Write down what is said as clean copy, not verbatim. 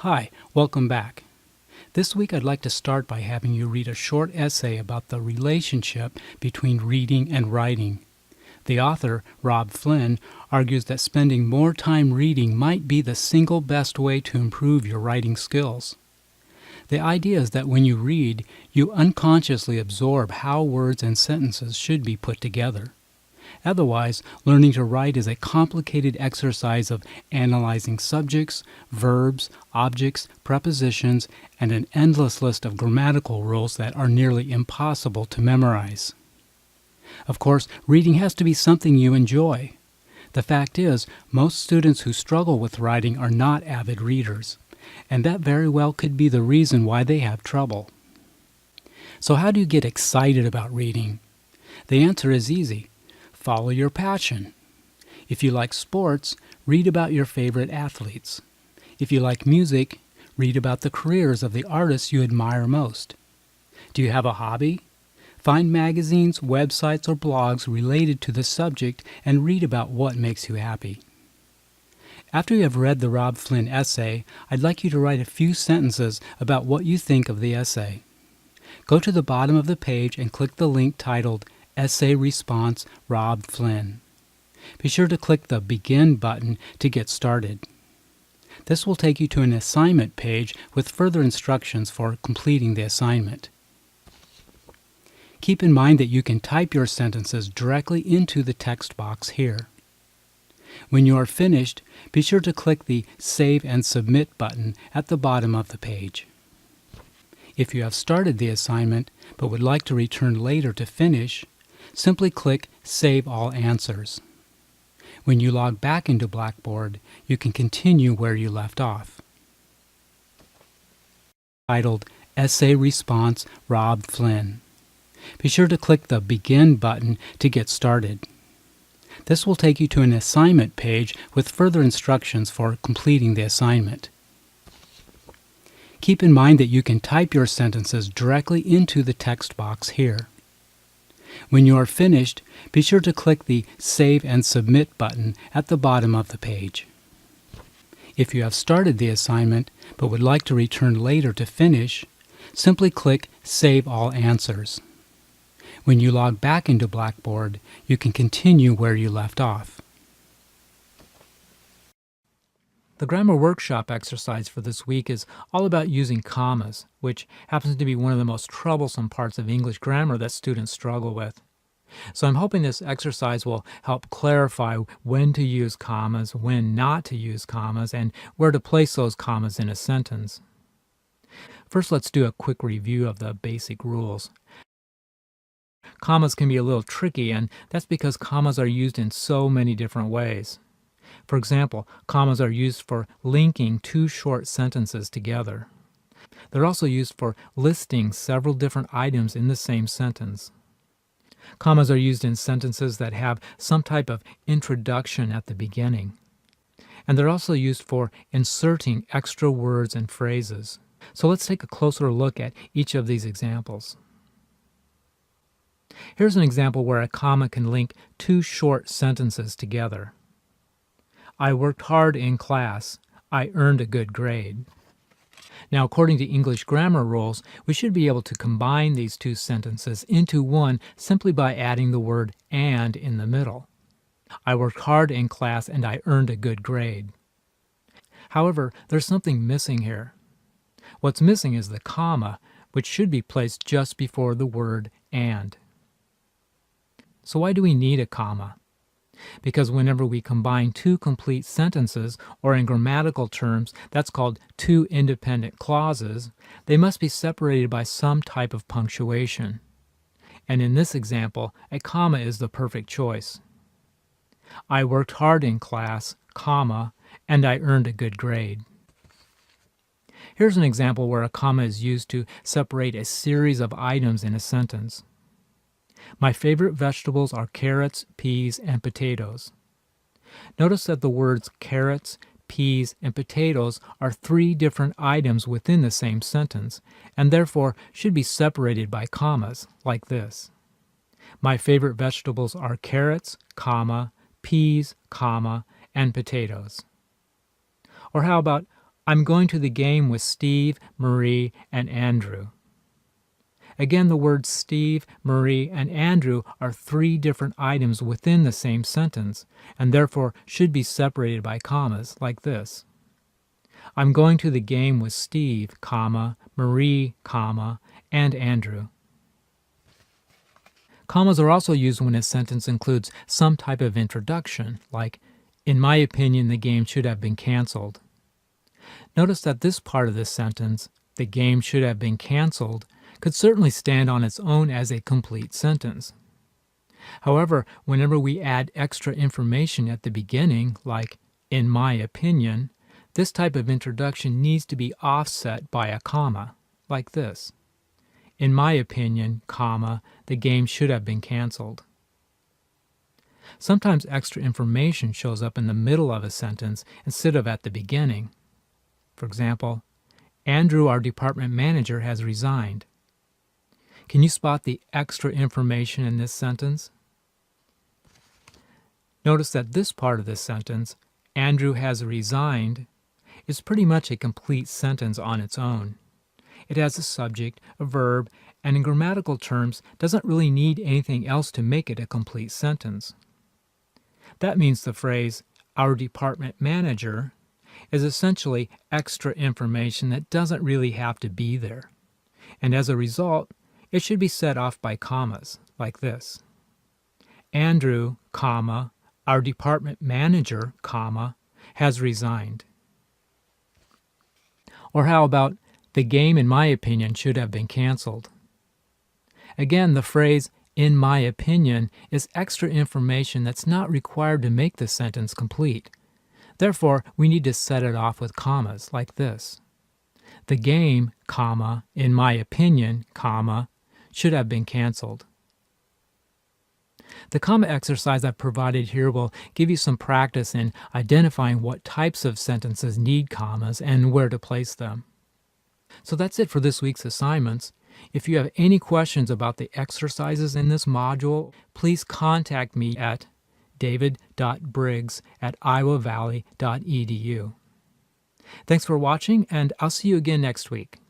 Hi, welcome back. This week I'd like to start by having you read a short essay about the relationship between reading and writing. The author, Rob Flynn, argues that spending more time reading might be the single best way to improve your writing skills. The idea is that when you read, you unconsciously absorb how words and sentences should be put together. Otherwise, learning to write is a complicated exercise of analyzing subjects, verbs, objects, prepositions, and an endless list of grammatical rules that are nearly impossible to memorize. Of course, reading has to be something you enjoy. The fact is, most students who struggle with writing are not avid readers, and that very well could be the reason why they have trouble. So how do you get excited about reading? The answer is easy. Follow your passion. If you like sports, read about your favorite athletes. If you like music, read about the careers of the artists you admire most. Do you have a hobby? Find magazines, websites, or blogs related to the subject and read about what makes you happy. After you have read the Rob Flynn essay, I'd like you to write a few sentences about what you think of the essay. Go to the bottom of the page and click the link titled Essay Response Rob Flynn. Be sure to click the Begin button to get started. This will take you to an assignment page with further instructions for completing the assignment. Keep in mind that you can type your sentences directly into the text box here. When you are finished, be sure to click the Save and Submit button at the bottom of the page. If you have started the assignment but would like to return later to finish, simply click Save All Answers. When you log back into Blackboard, you can continue where you left off. Titled Essay Response Rob Flynn. Be sure to click the Begin button to get started. This will take you to an assignment page with further instructions for completing the assignment. Keep in mind that you can type your sentences directly into the text box here. When you are finished, be sure to click the Save and Submit button at the bottom of the page. If you have started the assignment but would like to return later to finish, simply click Save All Answers. When you log back into Blackboard, you can continue where you left off. The grammar workshop exercise for this week is all about using commas, which happens to be one of the most troublesome parts of English grammar that students struggle with. So I'm hoping this exercise will help clarify when to use commas, when not to use commas, and where to place those commas in a sentence. First, let's do a quick review of the basic rules. Commas can be a little tricky, and that's because commas are used in so many different ways. For example, commas are used for linking two short sentences together. They're also used for listing several different items in the same sentence. Commas are used in sentences that have some type of introduction at the beginning. And they're also used for inserting extra words and phrases. So let's take a closer look at each of these examples. Here's an example where a comma can link two short sentences together. I worked hard in class. I earned a good grade. Now, according to English grammar rules, we should be able to combine these two sentences into one simply by adding the word "and" in the middle. I worked hard in class and I earned a good grade. However, there's something missing here. What's missing is the comma, which should be placed just before the word "and." So why do we need a comma? Because whenever we combine two complete sentences, or in grammatical terms, that's called two independent clauses, they must be separated by some type of punctuation. And in this example, a comma is the perfect choice. I worked hard in class, comma, and I earned a good grade. Here's an example where a comma is used to separate a series of items in a sentence. My favorite vegetables are carrots, peas, and potatoes. Notice that the words carrots, peas, and potatoes are three different items within the same sentence, and therefore should be separated by commas, like this. My favorite vegetables are carrots, comma, peas, comma, and potatoes. Or how about I'm going to the game with Steve, Marie, and Andrew. Again, the words Steve, Marie, and Andrew are three different items within the same sentence, and therefore should be separated by commas, like this. I'm going to the game with Steve, comma, Marie, comma, and Andrew. Commas are also used when a sentence includes some type of introduction, like, in my opinion, the game should have been canceled. Notice that this part of the sentence, the game should have been canceled, could certainly stand on its own as a complete sentence. However, whenever we add extra information at the beginning, like, in my opinion, this type of introduction needs to be offset by a comma, like this. In my opinion, comma, the game should have been canceled. Sometimes extra information shows up in the middle of a sentence instead of at the beginning. For example, Andrew, our department manager, has resigned. Can you spot the extra information in this sentence? Notice that this part of the sentence, Andrew has resigned, is pretty much a complete sentence on its own. It has a subject, a verb, and in grammatical terms doesn't really need anything else to make it a complete sentence. That means the phrase, our department manager, is essentially extra information that doesn't really have to be there. And as a result, it should be set off by commas, like this. Andrew, comma, our department manager, comma, has resigned. Or how about, the game, in my opinion, should have been canceled. Again, the phrase, in my opinion, is extra information that's not required to make the sentence complete. Therefore, we need to set it off with commas, like this. The game, comma, in my opinion, comma, should have been canceled. The comma exercise I've provided here will give you some practice in identifying what types of sentences need commas and where to place them. So that's it for this week's assignments. If you have any questions about the exercises in this module, please contact me at david.briggs@iowavalley.edu. Thanks for watching, and I'll see you again next week.